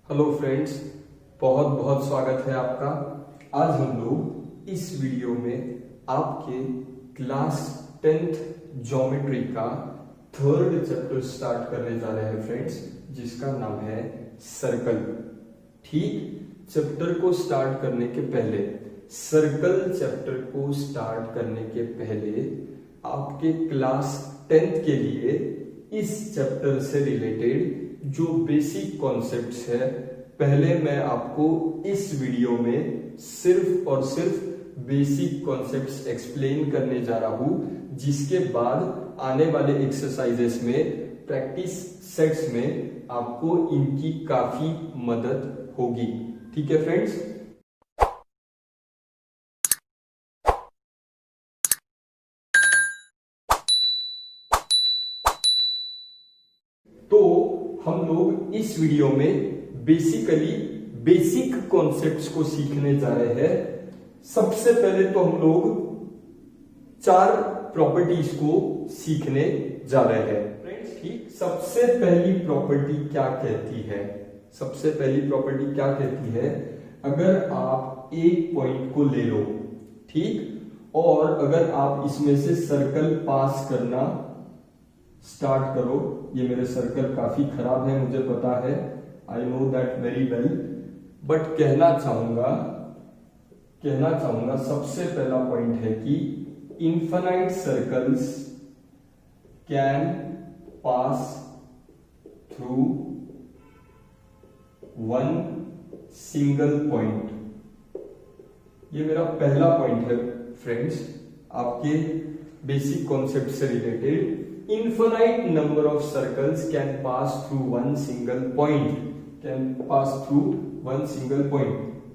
Hello friends, बहुत बहुत स्वागत है आपका। आज हम लोग इस वीडियो में आपके क्लास 10th ज्योमेट्री का थर्ड चैप्टर स्टार्ट करने जा रहे हैं फ्रेंड्स, जिसका नाम है सर्कल। ठीक, चैप्टर को स्टार्ट करने के पहले, सर्कल चैप्टर को स्टार्ट करने के पहले आपके क्लास 10th के लिए इस चैप्टर से रिलेटेड जो बेसिक कॉन्सेप्ट्स है, पहले मैं आपको इस वीडियो में सिर्फ और सिर्फ बेसिक कॉन्सेप्ट्स एक्सप्लेन करने जा रहा हूं, जिसके बाद आने वाले एक्सरसाइजेस में, प्रैक्टिस सेट्स में आपको इनकी काफी मदद होगी। ठीक है फ्रेंड्स। तो हम लोग इस वीडियो में बेसिकली बेसिक कॉन्सेप्ट्स को सीखने जा रहे हैं। सबसे पहले तो हम लोग 4 प्रॉपर्टीज को सीखने जा रहे हैं फ्रेंड्स। ठीक, सबसे पहली प्रॉपर्टी क्या कहती है? सबसे पहली प्रॉपर्टी क्या कहती है? अगर आप एक पॉइंट को ले लो, ठीक, और अगर आप इसमें से सर्कल पास करना स्टार्ट करो। ये मेरे सर्कल काफी खराब है, मुझे पता है, I know that very well, but कहना चाहूंगा सबसे पहला पॉइंट है कि infinite circles can pass through one single point. ये मेरा पहला पॉइंट है फ्रेंड्स, आपके बेसिक कॉन्सेप्ट से related. Infinite number of circles can pass through one single point.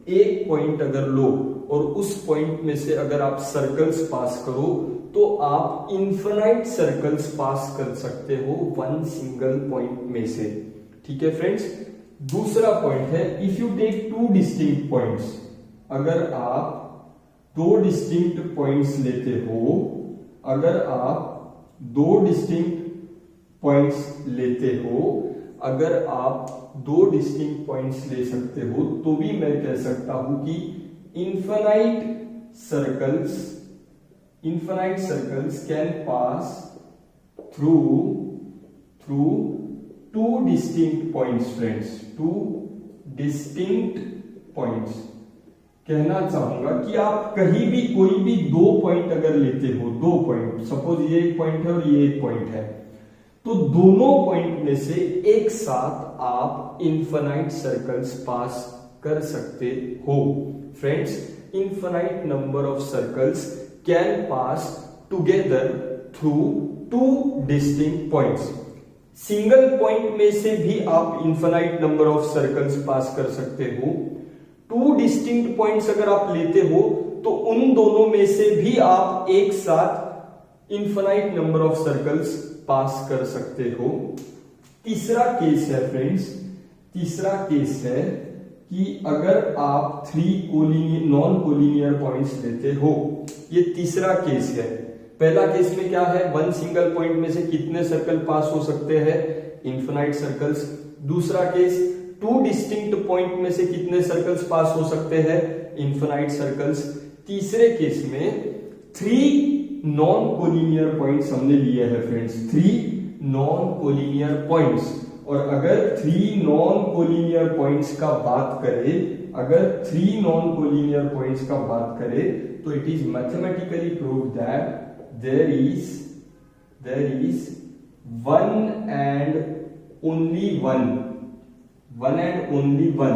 एक पॉइंट अगर लो और उस पॉइंट में से अगर आप सर्कल्स पास करो तो आप इनफाइनाइट सर्कल्स पास कर सकते हो वन सिंगल पॉइंट में से। ठीक है फ्रेंड्स। दूसरा पॉइंट है, if you take 2 distinct points, अगर आप 2 डिस्टिंक्ट पॉइंट्स लेते हो, अगर आप 2 डिस्टिंक्ट पॉइंट्स लेते हो, अगर आप 2 डिस्टिंक्ट पॉइंट्स ले सकते हो, तो भी मैं कह सकता हूं कि infinite circles can pass through 2 distinct points friends, 2 distinct points. कहना चाहूंगा कि आप कहीं भी कोई भी 2 पॉइंट अगर लेते हो, 2 पॉइंट, सपोज ये एक पॉइंट है और ये एक पॉइंट है, तो दोनों पॉइंट में से एक साथ आप इनफाइनाइट सर्कल्स पास कर सकते हो friends. Infinite number of circles can pass together through 2 distinct points. Single point में से भी आप इनफाइनाइट नंबर ऑफ सर्कल्स पास कर सकते हो। 2 डिस्टिंक्ट पॉइंट्स अगर आप लेते हो तो उन दोनों में से भी आप एक साथ इनफाइनाइट नंबर ऑफ सर्कल्स पास कर सकते हो। तीसरा केस है फ्रेंड्स, तीसरा केस है कि अगर आप 3 नॉन कोलिनियर पॉइंट्स लेते हो। ये तीसरा केस है। पहला केस में क्या है, 1 सिंगल पॉइंट में से कितने सर्कल पास हो सकते हैं? Infinite circles. दूसरा केस, 2 डिस्टिंक्ट पॉइंट में से कितने सर्कल्स पास हो सकते हैं? Infinite circles. तीसरे केस में 3 नॉन कोलिनियर पॉइंट्स हमने लिए हैं फ्रेंड्स, 3 नॉन कोलिनियर पॉइंट्स। और अगर 3 नॉन कोलिनियर पॉइंट्स का बात करें, अगर 3 नॉन कोलिनियर पॉइंट्स का बात करें, तो it is mathematically proved that there is one and only one.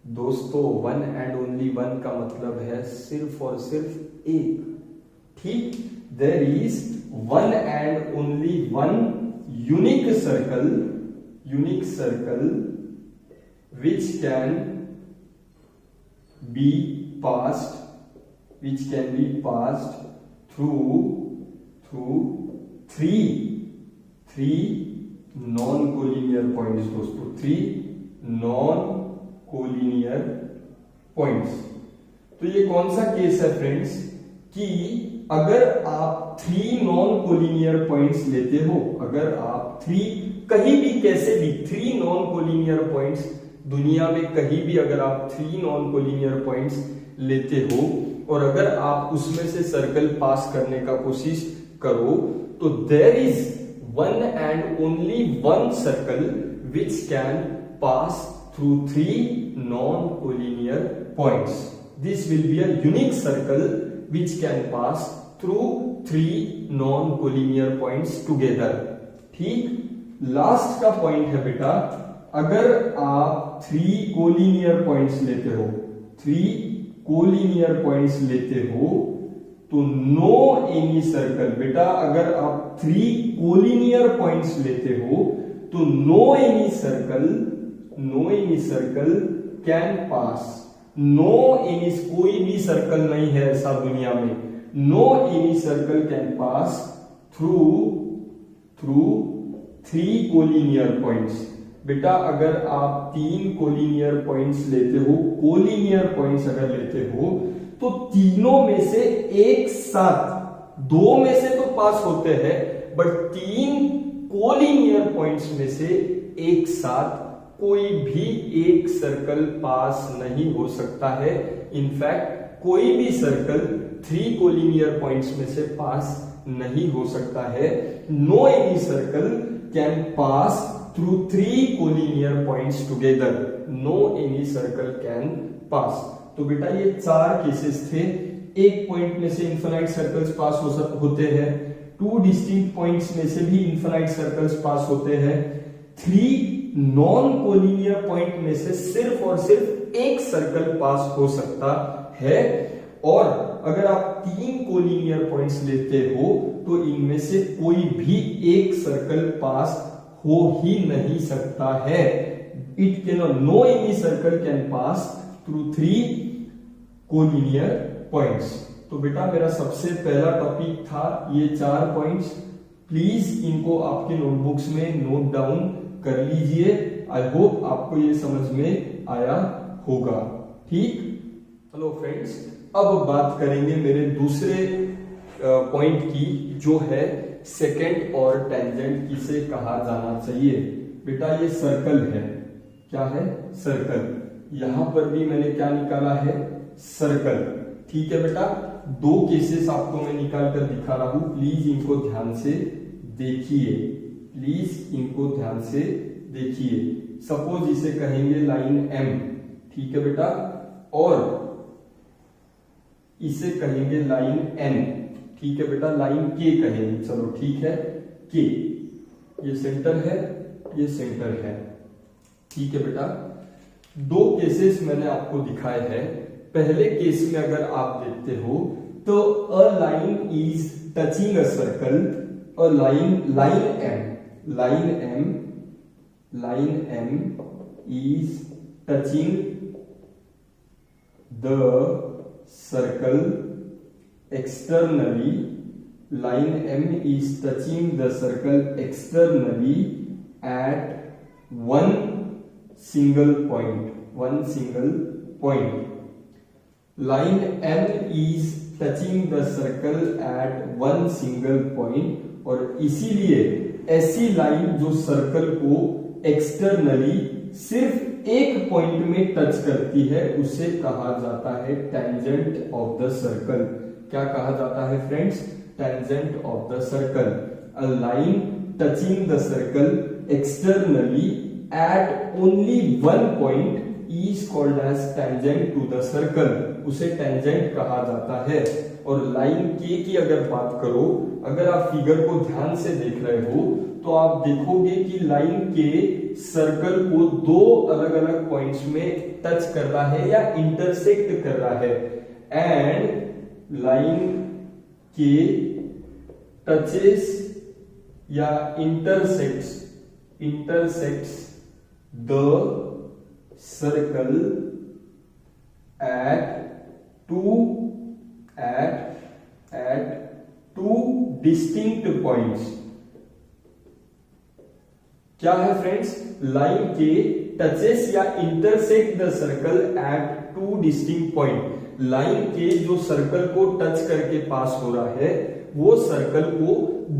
दोस्तों, 1 एंड ओनली 1 का मतलब है सिर्फ और सिर्फ एक। ठीक, there is 1 and only 1 unique circle which can be passed through 3 non collinear points. दोस्तों, 3 नॉन कोलिनियर पॉइंट्स। तो ये कौन सा केस है फ्रेंड्स कि अगर आप 3 नॉन कोलिनियर पॉइंट्स लेते हो, अगर आप 3 कहीं भी कैसे भी 3 नॉन कोलिनियर पॉइंट्स दुनिया में कहीं भी अगर आप 3 नॉन कोलिनियर पॉइंट्स लेते हो और अगर आप उसमें से सर्कल पास करने का कोशिश करो तो there is one and only one circle which can pass through 3 non collinear points. This will be a unique circle which can pass through 3 non collinear points together. ठीक, लास्ट का पॉइंट है बेटा, अगर आप 3 कोलिनियर पॉइंट्स लेते हो, 3 collinear points लेते हो तो नो एनी सर्कल. बेटा अगर आप 3 कोलिनियर पॉइंट्स लेते हो तो no any circle can pass. No any, कोई भी सर्कल नहीं है ऐसा दुनिया में. No any circle can pass through 3 collinear points. बेटा अगर आप 3 कोलिनियर पॉइंट्स लेते हो, कोलिनियर पॉइंट्स अगर लेते हो तो तीनों में से एक साथ, 2 में से तो पास होते हैं बट 3 कोलिनियर पॉइंट्स में से एक साथ कोई भी एक सर्कल पास नहीं हो सकता है. इनफैक्ट कोई भी सर्कल 3 कोलिनियर पॉइंट्स में से पास नहीं हो सकता है. No any circle can pass through 3 collinear points together. No any circle can pass. तो बेटा ये 4 केसेस थे. एक पॉइंट में से इनफाइनाइट सर्कल्स पास होते हैं, 2 डिस्टिंक्ट पॉइंट्स में से भी इनफाइनाइट सर्कल्स पास होते हैं, 3 नॉन कोलिनियर पॉइंट में से सिर्फ और सिर्फ एक सर्कल पास हो सकता है. और अगर आप 3 कोलिनियर पॉइंट्स लेते हो तो इनमें से कोई भी एक सर्कल पास हो ही नहीं सकता है. It can no any circle can pass through 3 collinear points. तो बेटा मेरा सबसे पहला टॉपिक था ये 4 पॉइंट्स. प्लीज इनको आपके नोटबुक्स में नोट डाउन कर लीजिए. आई होप आपको ये समझ में आया होगा. ठीक, हेलो फ्रेंड्स, अब बात करेंगे मेरे दूसरे पॉइंट की जो है सेकेंड और टेंजेंट किसे कहा जाना चाहिए. बेटा ये सर्कल है. क्या है? सर्कल. यहां पर भी मैंने क्या निकाला है? सर्कल. ठीक है बेटा, 2 केसेस आपको मैं निकाल कर दिखा रहा हूं. प्लीज इनको ध्यान से देखिए. सपोज इसे कहेंगे लाइन M. ठीक है बेटा, और इसे कहेंगे लाइन N. ठीक है बेटा, लाइन K कहेंगे. चलो ठीक है, K. ये सेंटर है, ये सेंटर है. ठीक है बेटा, 2 केसेस मैंने आपको दिखाए हैं. पहले केस में अगर आप देखते हो तो a line is touching a circle. A line M is touching the circle externally. Line M is touching the circle externally at one single point. Line M is touching the circle at one single point. और इसीलिए ऐसी line जो circle को externally सिर्फ एक point में touch करती है उसे कहा जाता है टेंजेंट ऑफ द सर्कल. क्या कहा जाता है friends? Tangent of the circle. A line touching the circle externally at only one point is called as tangent to the circle. उसे टेंजेंट कहा जाता है. और लाइन के की अगर बात करो, अगर आप फिगर को ध्यान से देख रहे हो तो आप देखोगे कि लाइन के सर्कल को 2 अलग अलग पॉइंट्स में टच कर रहा है या इंटरसेक्ट कर रहा है. एंड लाइन के टचेस या intersects the circle at two distinct points. क्या है फ्रेंड्स? लाइन के टचेस या intersect the circle eight 2 distinct point. Line के जो सर्कल को टच करके पास हो रहा है वो सर्कल को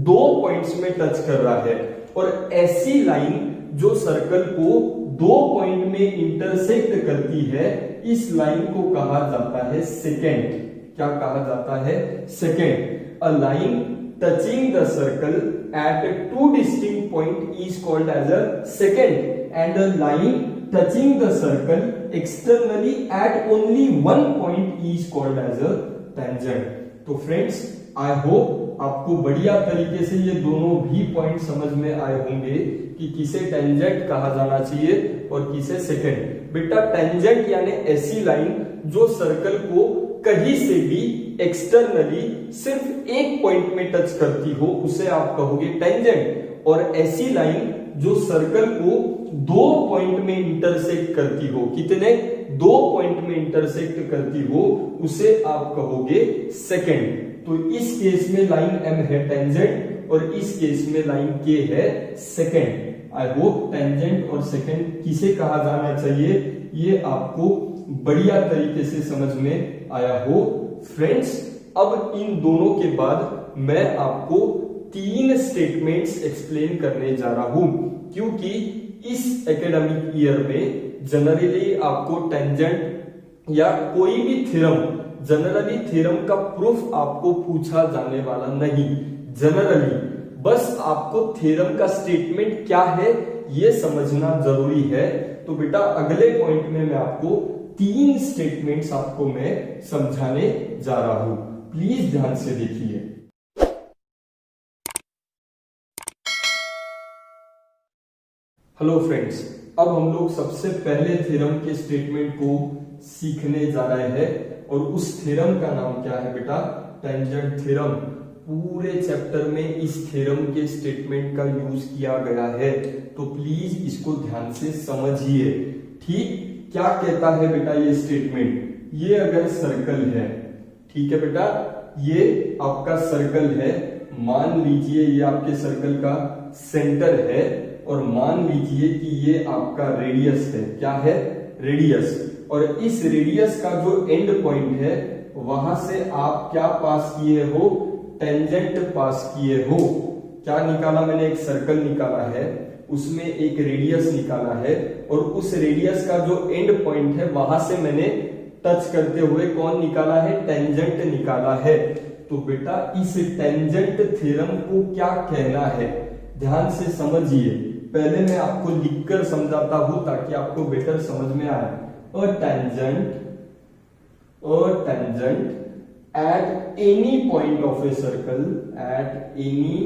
2 पॉइंट्स में टच कर रहा है. और ऐसी लाइन जो सर्कल को दो पॉइंट में इंटरसेक्ट करती है, इस लाइन को कहा जाता है सेकेंड। क्या कहा जाता है? Secant. A line touching the circle at two distinct point is called as a secant, and a line touching the circle externally at only one point is called as a tangent. तो friends, I hope आपको बढ़िया तरीके से ये दोनों भी point समझ में आए होंगे कि किसे टेंजेंट कहा जाना चाहिए और किसे सेकेंड। बेटा, टेंजेंट यानी ऐसी लाइन जो सर्कल को कहीं से भी एक्सटर्नली सिर्फ एक पॉइंट में टच करती हो, उसे आप कहोगे टेंजेंट। और ऐसी लाइन जो सर्कल को दो पॉइंट में इंटरसेक्ट करती हो, कितने? दो पॉइंट में इंटरसेक्ट करती हो, उसे आप कहोगे सेकेंड। तो इस केस में लाइन एम है टेंजेंट और इस केस में लाइन के है सेकेंड। आई होप टेंजेंट और सेकेंड किसे कहा जाना चाहिए ये आपको बढ़िया तरीके से समझ में आया हो। फ्रेंड्स, अब इन दोनों के बाद मैं आपको तीन स्टेटमेंट्स एक्सप्लेन करने जा रहा हूं, क्योंकि इस एकेडमिक ईयर में जनरली आपको टेंजेंट या कोई भी थ्योरम, जनरली थ्योरम का प्रूफ आपको पूछा जाने वाला नहीं। जनरली बस आपको थ्योरम का स्टेटमेंट क्या है ये समझना जरूरी है। तो बेटा, अगले पॉइंट में मैं आपको तीन स्टेटमेंट्स आपको मैं समझाने जा रहा हूं, प्लीज ध्यान से देखिए। हेलो फ्रेंड्स, अब हम लोग सबसे पहले थ्योरम के स्टेटमेंट को सीखने जा रहे हैं और उस थ्योरम का नाम क्या है बेटा? Tangent theorem. पूरे चैप्टर में इस थ्योरम के स्टेटमेंट का यूज किया गया है, तो प्लीज इसको ध्यान से समझिए। ठीक, क्या कहता है बेटा ये स्टेटमेंट? ये अगर सर्कल है, ठीक है बेटा, ये आपका सर्कल है, मान लीजिए ये आपके सर्कल का सेंटर है और मान लीजिए कि ये आपका रेडियस है। क्या है? रेडियस। और इस रेडियस का जो एंड पॉइंट है वहां से आप क्या पास किए हो? टेंजेंट पास किए हो। क्या निकाला मैंने? एक सर्कल निकाला है, उसमें एक रेडियस निकाला है और उस रेडियस का जो एंड पॉइंट है वहां से मैंने टच करते हुए कौन निकाला है? टेंजेंट निकाला है। तो बेटा, इस टेंजेंट थ्योरम को क्या कहना है ध्यान से समझिए। पहले मैं आपको लिखकर समझाता हूं ताकि आपको बेटर समझ में आए। A tangent at any point of a circle, at any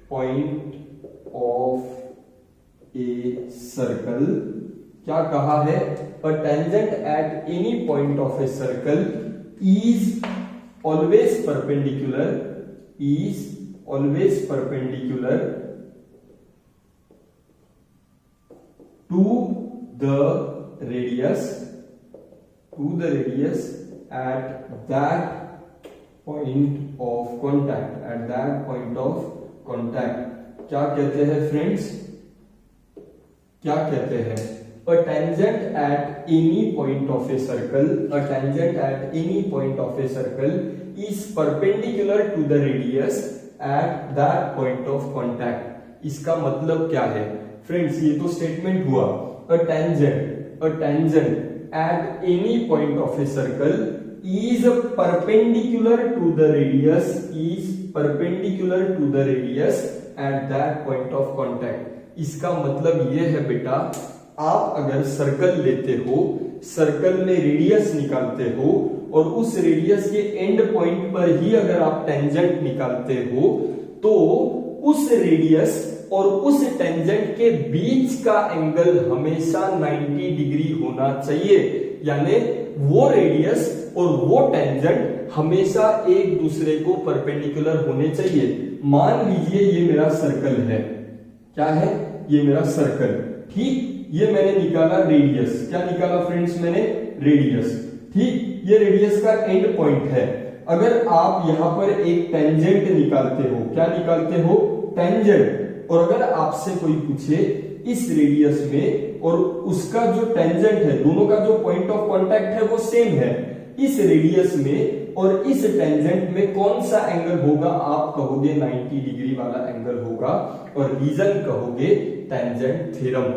point of a circle, क्या कहा है? A tangent at any point of a circle is always perpendicular, is always perpendicular to the radius, to the radius at that point of contact, at that point of contact। क्या कहते हैं friends? क्या कहते हैं? A tangent at any point of a circle, a tangent at any point of a circle is perpendicular to the radius at that point of contact। इसका मतलब क्या है फ्रेंड्स? ये तो स्टेटमेंट हुआ। A tangent at any point of a circle is perpendicular to the radius, is perpendicular to the radius at that point of contact। इसका मतलब ये है बेटा, आप अगर सर्कल लेते हो, सर्कल में रेडियस निकालते हो और उस रेडियस के एंड पॉइंट पर ही अगर आप टेंजेंट निकालते हो, तो उस रेडियस और उस टेंजेंट के बीच का एंगल हमेशा 90 डिग्री होना चाहिए। यानी वो रेडियस और वो टेंजेंट हमेशा एक दूसरे को परपेंडिकुलर होने चाहिए। मान लीजिए ये मेरा सर्कल है। क्या है? ये मेरा सर्कल। ठीक, ये मैंने निकाला रेडियस। क्या निकाला फ्रेंड्स? मैंने रेडियस। ठीक, ये रेडियस का एंड पॉइंट है। अगर आप यहां पर एक टेंजेंट निकालते हो, क्या निकालते हो? टेंजेंट। और अगर आपसे कोई पूछे इस रेडियस में और उसका जो टेंजेंट है, दोनों का जो पॉइंट ऑफ कांटेक्ट है वो सेम है, इस रेडियस में और इस टेंजेंट में कौन सा एंगल होगा? आप कहोगे 90 डिग्री वाला एंगल होगा और रीजन कहोगे टेंजेंट थ्योरम।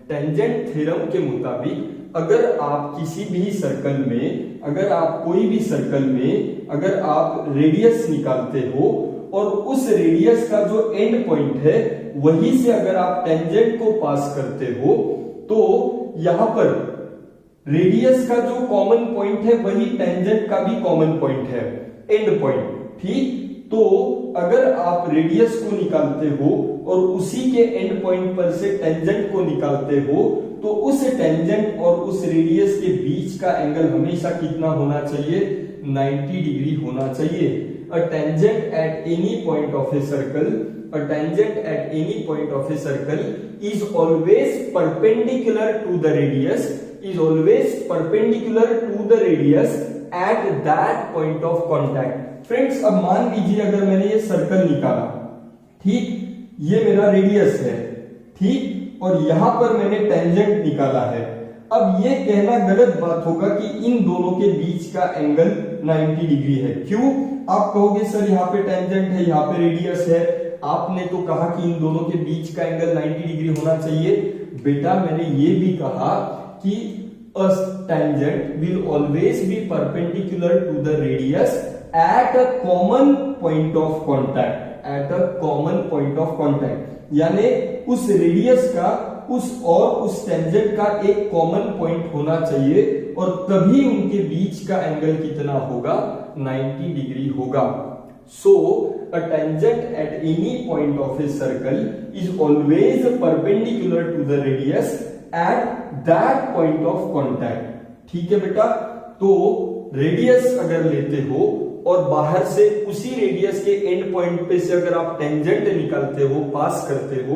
टेंजेंट थ्योरम के मुताबिक अगर आप किसी भी सर्कल में, अगर आप कोई भी सर्कल में अगर आप रेडियस निकालते हो और उस रेडियस का जो एंड पॉइंट है वहीं से अगर आप टेंजेंट को पास करते हो तो यहां पर रेडियस का जो कॉमन पॉइंट है वही टेंजेंट का भी कॉमन पॉइंट है, एंड पॉइंट। ठीक, तो अगर आप रेडियस को निकालते हो और उसी के एंड पॉइंट पर से टेंजेंट को निकालते हो तो उस टेंजेंट और उस रेडियस के बीच का एंगल हमेशा कितना होना चाहिए? 90 डिग्री होना चाहिए। A tangent at any point of a circle, a tangent at any point of a circle is always perpendicular to the radius, is always perpendicular to the radius at that point of contact. Friends, अब मान लीजिए अगर मैंने ये circle निकाला, ठीक, ये मेरा रेडियस है, ठीक, और यहां पर मैंने टेंजेंट निकाला है। अब ये कहना गलत बात होगा कि इन दोनों के बीच का एंगल 90 डिग्री है। क्यों? आप कहोगे सर यहाँ पे टेंजेंट है, यहाँ पे रेडियस है, आपने तो कहा कि इन दोनों के बीच का एंगल 90 डिग्री होना चाहिए। बेटा, मैंने ये भी कहा कि a tangent will always be perpendicular to the radius at a common point of contact, at a common point of contact, यानी उस रेडियस का उस टेंजेंट का एक कॉमन पॉइंट होना चाहिए और तभी उनके बीच का एंगल कितना होगा? 90 डिग्री होगा। So a tangent at any point of a circle is always perpendicular to the radius at that point of contact. ठीक है बेटा, तो रेडियस अगर लेते हो और बाहर से उसी रेडियस के एंड पॉइंट पे से अगर आप टेंजेंट निकालते हो, पास करते हो,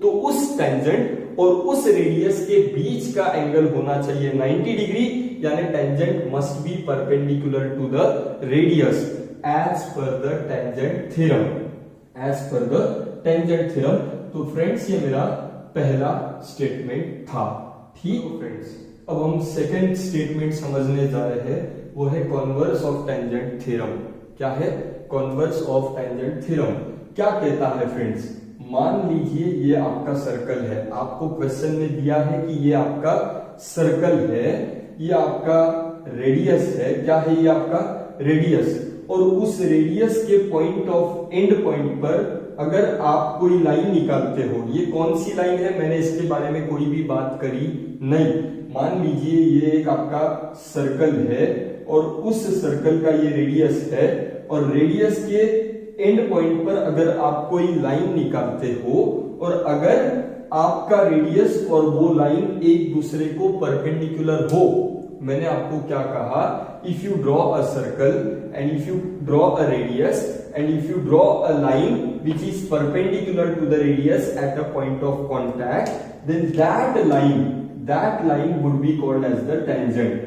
तो उस टेंजेंट और उस रेडियस के बीच का एंगल होना चाहिए 90 डिग्री, यानी tangent must be perpendicular to the radius as per the tangent theorem, as per the tangent theorem. तो फ्रेंड्स, ये मेरा पहला स्टेटमेंट था। ठीक है फ्रेंड्स, अब हम सेकंड स्टेटमेंट समझने जा रहे हैं, वो है कॉन्वर्स ऑफ टेंजेंट थ्योरम। क्या है कॉन्वर्स ऑफ टेंजेंट थ्योरम? क्या कहता है फ्रेंड्स, मान लीजिए ये आपका सर्कल है, आपको क्वेश्चन में दिया है कि ये आपका सर्कल है, ये आपका रेडियस है। क्या है? ये आपका रेडियस, और उस रेडियस के पॉइंट ऑफ एंड पॉइंट पर अगर आप कोई लाइन निकालते हो, ये कौन सी लाइन है मैंने इसके बारे में कोई भी बात करी नहीं। मान लीजिए ये एक आपका सर्कल है और उस सर्कल का ये रेडियस है और रेडियस के एंड पॉइंट पर अगर आप कोई लाइन निकालते हो और अगर आपका रेडियस और वो लाइन एक दूसरे को परपेंडिकुलर हो, मैंने आपको क्या कहा, if you draw a circle and if you draw a radius and if you draw a line which is perpendicular to the radius at a point of contact, then that line would be called as the tangent,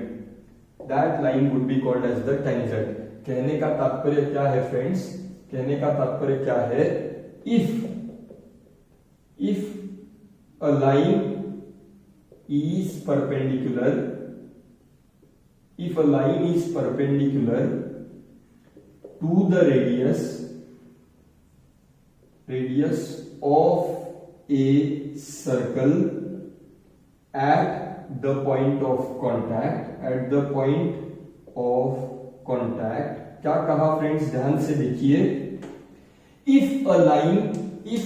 that line would be called as the tangent। कहने का तात्पर्य क्या है friends? कहने का तात्पर्य क्या है, if a line is perpendicular, if a line is perpendicular to the radius of a circle at the point of contact, at the point of contact, क्या कहा फ्रेंड्स, ध्यान से देखिए, if a line is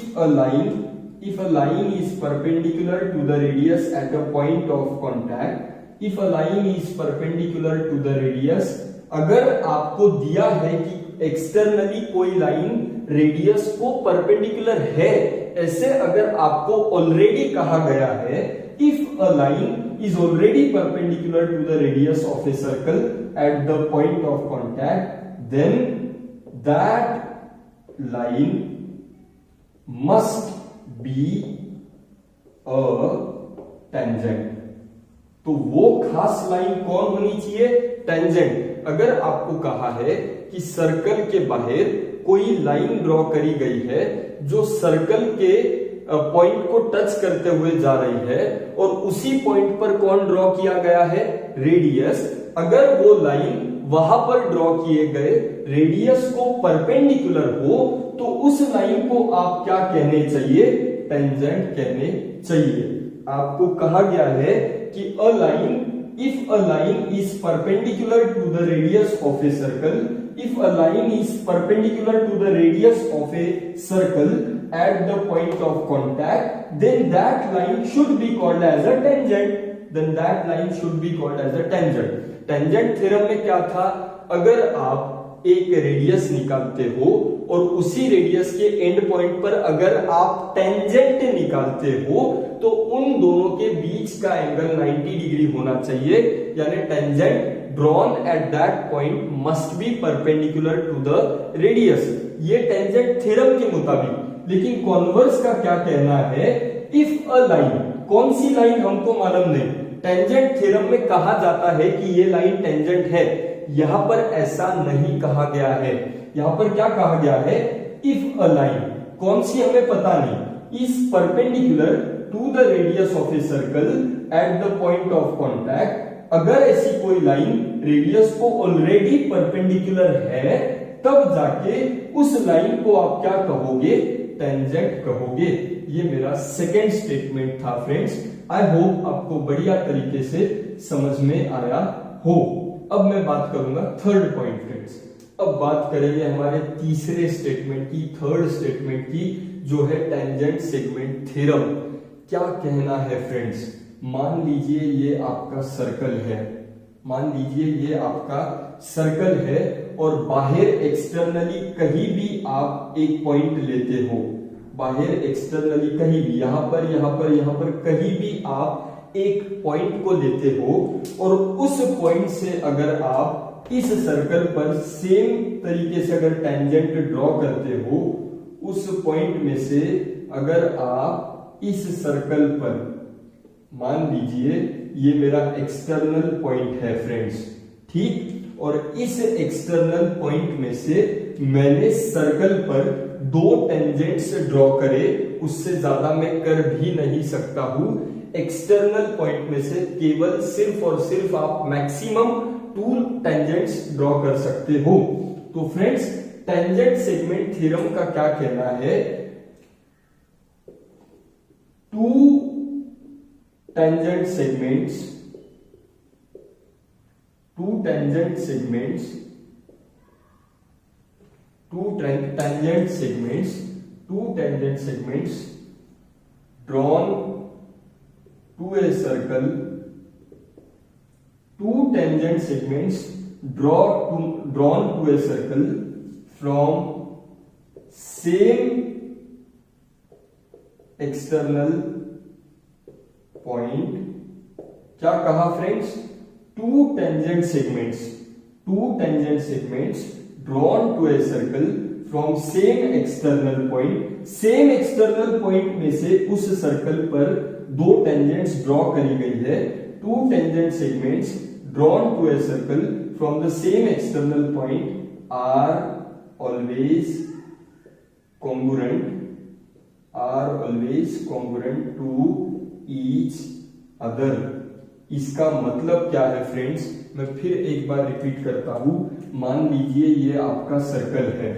perpendicular to the radius at a point of contact, if a line is perpendicular to the radius, अगर आपको दिया है कि एक्सटर्नली कोई लाइन रेडियस को परपेंडिकुलर है, ऐसे अगर आपको ऑलरेडी कहा गया है, if a line is already perpendicular to the radius of a circle at the point of contact, then that line must be a tangent। तो वो खास लाइन कौन होनी चाहिए? टेंजेंट। अगर आपको कहा है कि सर्कल के बाहर कोई लाइन ड्रॉ करी गई है जो सर्कल के पॉइंट को टच करते हुए जा रही है और उसी पॉइंट पर कौन ड्रॉ किया गया है? रेडियस। अगर वो लाइन वहां पर ड्रॉ किए गए रेडियस को परपेंडिकुलर हो तो उस लाइन को आप क्या कहने चाहिए? टेंजेंट कहने चाहिए। आपको कहा गया है कि a line, if a line is perpendicular to the radius of a circle, if a line is perpendicular to the radius of a circle at the point of contact, then that line should be called as a tangent. Then that line should be called as a tangent. Tangent theorem में क्या था, अगर आप एक radius निकालते हो और उसी रेडियस के एंड पॉइंट पर अगर आप टेंजेंट निकालते हो तो उन दोनों के बीच का एंगल 90 डिग्री होना चाहिए, यानी tangent drawn at that point must be perpendicular to the radius. ये टेंजेंट थ्योरम के मुताबिक। लेकिन कॉन्वर्स का क्या कहना है, इफ अ लाइन, कौन सी लाइन हमको मालूम नहीं, टेंजेंट थ्योरम में कहा जाता है कि ये लाइन टेंजेंट है, यहां पर ऐसा नहीं कहा गया है। यहां पर क्या कहा गया है, इफ अ लाइन, कौन सी हमें पता नहीं, is perpendicular to the radius of a circle at the point of contact, अगर ऐसी कोई लाइन रेडियस को ऑलरेडी परपेंडिकुलर है तब जाके उस लाइन को आप क्या कहोगे, टेंजेंट कहोगे। ये मेरा सेकेंड स्टेटमेंट था फ्रेंड्स। आई होप आपको बढ़िया तरीके से समझ में आया हो। अब मैं बात करूंगा थर्ड पॉइंट फ्रेंड्स। अब बात करेंगे हमारे तीसरे स्टेटमेंट की, थर्ड स्टेटमेंट की, जो है टेंजेंट सेगमेंट थ्योरम। क्या कहना है फ्रेंड्स, मान लीजिए ये आपका सर्कल है, मान लीजिए ये आपका सर्कल है और बाहर एक्सटर्नली कहीं भी आप एक पॉइंट लेते हो, बाहर एक्सटर्नली कहीं भी, यहां पर यहां पर यहां पर कहीं भी आप एक पॉइंट को लेते हो और उस पॉइंट से अगर आप इस सर्कल पर सेम तरीके से अगर टेंजेंट ड्रॉ करते हो, उस पॉइंट में से अगर आप इस सर्कल पर, मान लीजिए ये मेरा एक्सटर्नल पॉइंट है फ्रेंड्स, ठीक, और इस एक्सटर्नल पॉइंट में से मैंने सर्कल पर दो टेंजेंट्स ड्रॉ करे, उससे ज्यादा मैं कर भी नहीं सकता हूं। एक्सटर्नल पॉइंट में से केवल सिर्फ और सिर्फ आप मैक्सिमम 2 टेंजेंट्स ड्रॉ कर सकते हो। तो फ्रेंड्स टेंजेंट सेगमेंट थ्योरम का क्या कहना है, 2 tangent segments, 2 tangent segments, 2 tangent segments, 2 tangent segments drawn to a circle, 2 tangent segments drawn to a circle from same external point। क्या कहा friends, 2 tangent segments, 2 tangent segments drawn to a circle from same external point। Same external point में से उस circle पर 2 tangents draw करी गई है। 2 tangent segments drawn to a circle from the same external point are always congruent, are always congruent to each other. इसका मतलब क्या है फ्रेंड्स, मैं फिर एक बार रिपीट करता हूं। मान लीजिए ये आपका सर्कल है,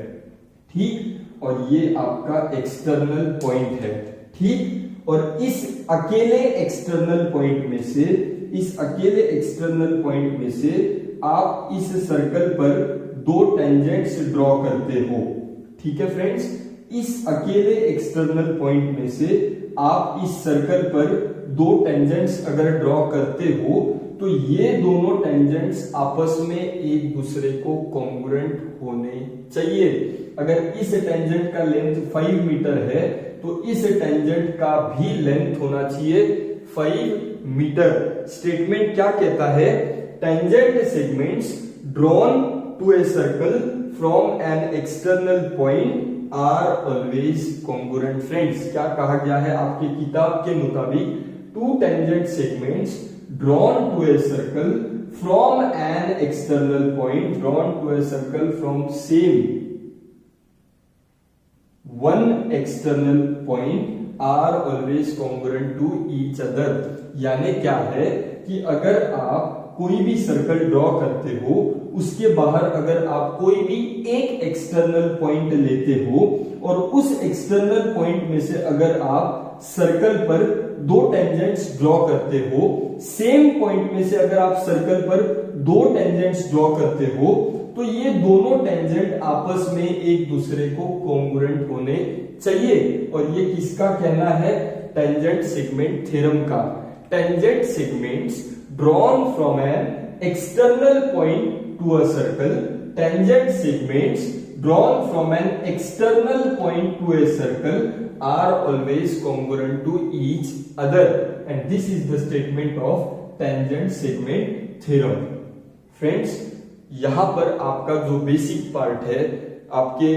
ठीक, और ये आपका एक्सटर्नल पॉइंट है, ठीक, और इस अकेले एक्सटर्नल पॉइंट में से, इस अकेले एक्सटर्नल पॉइंट में से आप इस सर्कल पर 2 टेंजेंट्स ड्रॉ करते हो, ठीक है फ्रेंड्स। इस अकेले एक्सटर्नल पॉइंट में से आप इस सर्कल पर 2 टेंजेंट्स अगर ड्रॉ करते हो तो ये दोनों टेंजेंट्स आपस में एक दूसरे को कॉन्ग्रुएंट होने चाहिए। अगर इस टेंजेंट का लेंथ 5 मीटर है तो इस टेंजेंट का भी लेंथ होना चाहिए 5 मीटर। स्टेटमेंट क्या कहता है, tangent segments drawn to a circle from an external point are always congruent. Friends क्या कहा गया है आपकी किताब के मुताबिक, 2 tangent segments drawn to a circle from an external point, drawn to a circle from same one external point are always congruent to each other। यानी क्या है कि अगर आप कोई भी सर्कल ड्रॉ करते हो, उसके बाहर अगर आप कोई भी एक एक्सटर्नल पॉइंट लेते हो और उस एक्सटर्नल पॉइंट में से अगर आप सर्कल पर दो टेंजेंट्स ड्रॉ करते हो, सेम पॉइंट में से अगर आप सर्कल पर दो टेंजेंट्स ड्रॉ करते हो तो ये दोनों टेंजेंट आपस में एक दूसरे को कॉन्ग्रुएंट होने चाहिए। और ये किसका कहना है? टेंजेंट सेगमेंट थ्योरम का। Tangent segments drawn from an external point to a circle, tangent segments drawn from an external point to a circle are always congruent to each other, and this is the statement of tangent segment theorem. Friends, यहां पर आपका जो basic part है, आपके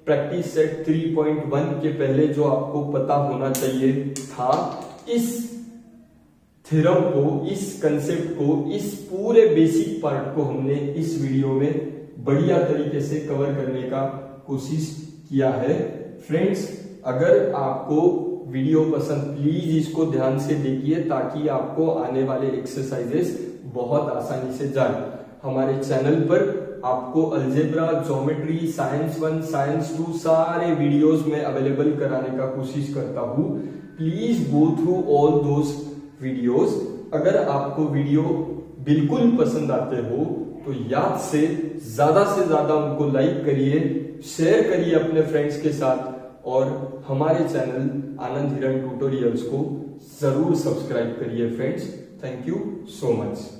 practice set 3.1 के पहले जो आपको पता होना चाहिए था, इस थ्योरम को, इस कंसेप्ट को, इस पूरे बेसिक पार्ट को हमने इस वीडियो में बढ़िया तरीके से कवर करने का कोशिश किया है। फ्रेंड्स, अगर आपको वीडियो पसंद, प्लीज इसको ध्यान से देखिए ताकि आपको आने वाले एक्सरसाइजेस बहुत आसानी से जाए। हमारे चैनल पर आपको अलजेब्रा, ज्योमेट्री, साइंस 1, साइंस 2 सारे वीडियोस में अवेलेबल कराने का कोशिश करता हूं। Please go through all those videos. अगर आपको वीडियो बिल्कुल पसंद आते हो तो याद से ज्यादा उनको लाइक करिए, शेयर करिए अपने फ्रेंड्स के साथ, और हमारे चैनल आनंद हिरन ट्यूटोरियल्स को जरूर सब्सक्राइब करिए friends. Thank you so much.